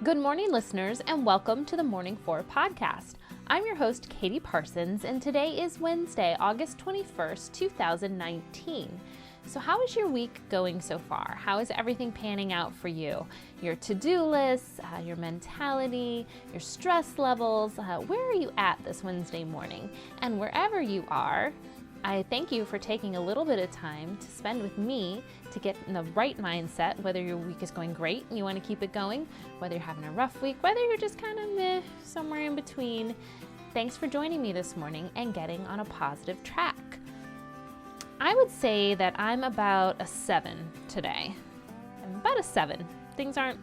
Good morning, listeners, and welcome to the Morning 4 podcast. I'm your host, Katie Parsons, and today is Wednesday, August 21st, 2019. So how is your week going so far? How is everything panning out for you? Your to-do lists, your mentality, your stress levels, where are you at this Wednesday morning? And wherever you are, I thank you for taking a little bit of time to spend with me to get in the right mindset, whether your week is going great and you want to keep it going, whether you're having a rough week, whether you're just kind of meh, somewhere in between. Thanks for joining me this morning and getting on a positive track. I would say that I'm about a 7 today. I'm about a 7. Things aren't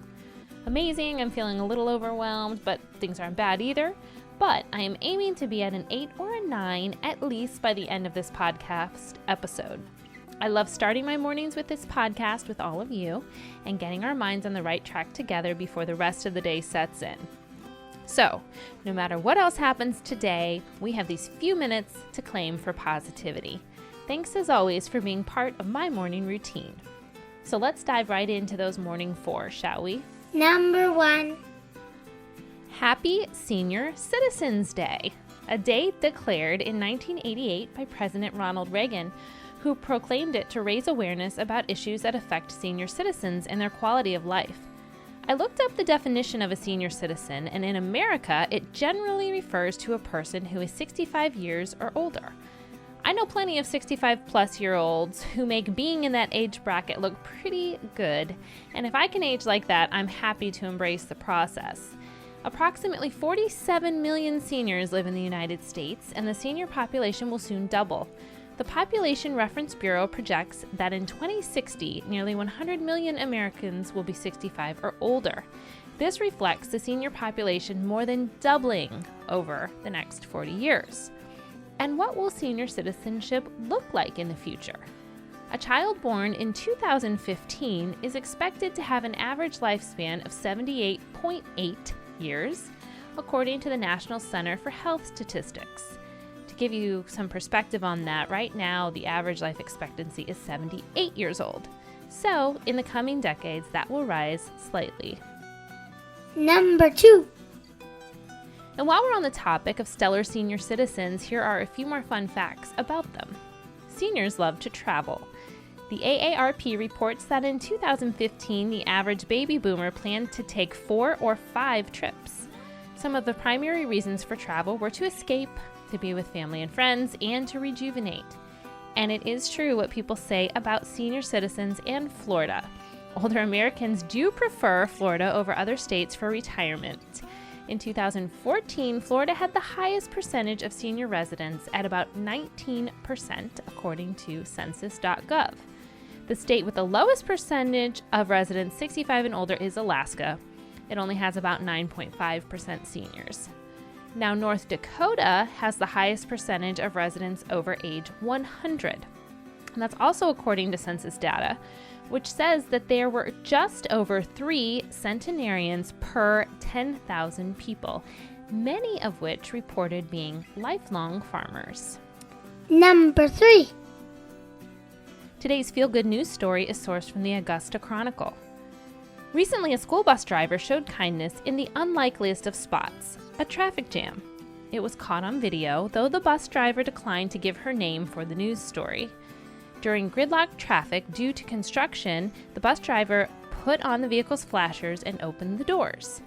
amazing. I'm feeling a little overwhelmed, but things aren't bad either. But I am aiming to be at an 8 or a 9 at least by the end of this podcast episode. I love starting my mornings with this podcast with all of you and getting our minds on the right track together before the rest of the day sets in. So, no matter what else happens today, we have these few minutes to claim for positivity. Thanks as always for being part of my morning routine. So let's dive right into those morning 4, shall we? Number 1. Happy Senior Citizens Day, a day declared in 1988 by President Ronald Reagan, who proclaimed it to raise awareness about issues that affect senior citizens and their quality of life. I looked up the definition of a senior citizen, and in America, it generally refers to a person who is 65 years or older. I know plenty of 65-plus-year-olds who make being in that age bracket look pretty good, and if I can age like that, I'm happy to embrace the process. Approximately 47 million seniors live in the United States, and the senior population will soon double. The Population Reference Bureau projects that in 2060, nearly 100 million Americans will be 65 or older. This reflects the senior population more than doubling over the next 40 years. And what will senior citizenship look like in the future? A child born in 2015 is expected to have an average lifespan of 78.8 years, according to the National Center for Health Statistics. To give you some perspective on that, right now the average life expectancy is 78 years old. So, in the coming decades, that will rise slightly. Number 2. And while we're on the topic of stellar senior citizens, here are a few more fun facts about them. Seniors love to travel. The AARP reports that in 2015, the average baby boomer planned to take 4 or 5 trips. Some of the primary reasons for travel were to escape, to be with family and friends, and to rejuvenate. And it is true what people say about senior citizens and Florida. Older Americans do prefer Florida over other states for retirement. In 2014, Florida had the highest percentage of senior residents at about 19%, according to census.gov. The state with the lowest percentage of residents 65 and older is Alaska. It only has about 9.5% seniors. Now, North Dakota has the highest percentage of residents over age 100. And that's also according to census data, which says that there were just over 3 centenarians per 10,000 people, many of which reported being lifelong farmers. Number 3. Today's feel-good news story is sourced from the Augusta Chronicle. Recently, a school bus driver showed kindness in the unlikeliest of spots, a traffic jam. It was caught on video, though the bus driver declined to give her name for the news story. During gridlocked traffic due to construction, the bus driver put on the vehicle's flashers and opened the doors.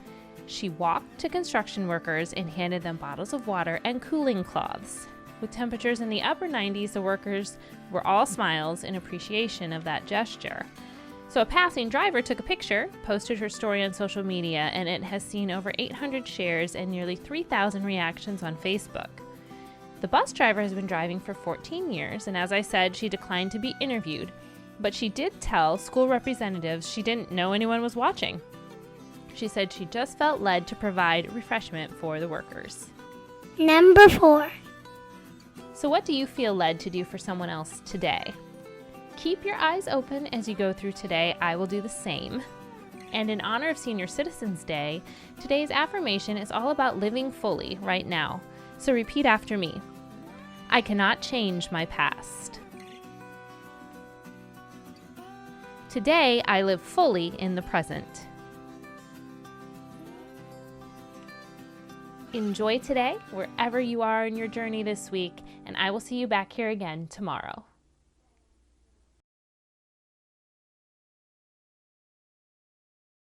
She walked to construction workers and handed them bottles of water and cooling cloths. With temperatures in the upper 90s, the workers were all smiles in appreciation of that gesture. So a passing driver took a picture, posted her story on social media, and it has seen over 800 shares and nearly 3,000 reactions on Facebook. The bus driver has been driving for 14 years, and as I said, she declined to be interviewed, but she did tell school representatives she didn't know anyone was watching. She said she just felt led to provide refreshment for the workers. Number 4. So what do you feel led to do for someone else today? Keep your eyes open as you go through today. I will do the same. And in honor of Senior Citizens Day, today's affirmation is all about living fully right now. So repeat after me. I cannot change my past. Today, I live fully in the present. Enjoy today, wherever you are in your journey this week, and I will see you back here again tomorrow.